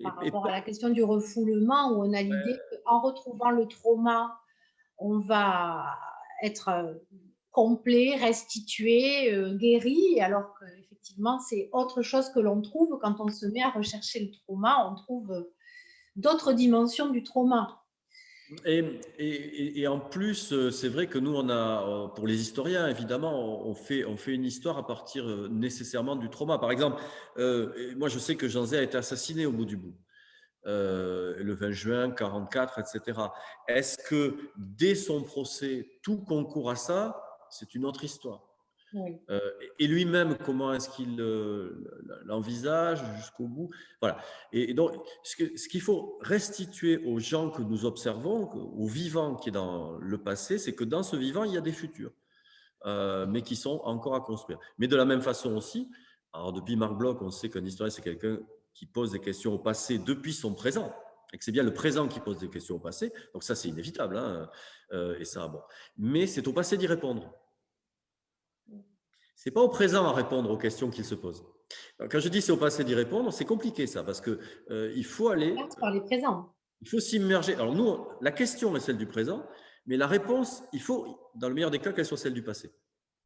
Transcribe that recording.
par et rapport à la question du refoulement, où on a l'idée qu'en retrouvant le trauma, on va être complet, restitué, guéri, alors qu'effectivement, c'est autre chose que l'on trouve quand on se met à rechercher le trauma. On trouve d'autres dimensions du trauma. et en plus, c'est vrai que nous, on a, pour les historiens, évidemment, on fait une histoire à partir nécessairement du trauma. Par exemple, et moi, je sais que Jean Zay a été assassiné au bout du bout, le 20 juin 44, etc. Est-ce que dès son procès, tout concourt à ça? C'est une autre histoire. Oui. Euh, et lui-même, comment est-ce qu'il l'envisage jusqu'au bout? Voilà. Et donc, ce qu'il faut restituer aux gens que nous observons, au vivant qui est dans le passé, c'est que dans ce vivant, il y a des futurs, mais qui sont encore à construire. Mais de la même façon aussi, alors depuis Marc Bloch, on sait qu'un historien, c'est quelqu'un qui pose des questions au passé depuis son présent, et que c'est bien le présent qui pose des questions au passé. Donc ça, c'est inévitable, hein, et ça, bon. Mais c'est au passé d'y répondre. C'est pas au présent à répondre aux questions qu'il se pose. Quand je dis c'est au passé d'y répondre, c'est compliqué ça, parce que il faut aller, On passe par les présents. il faut s'immerger. Alors nous, la question est celle du présent, mais la réponse, il faut, dans le meilleur des cas, qu'elle soit celle du passé.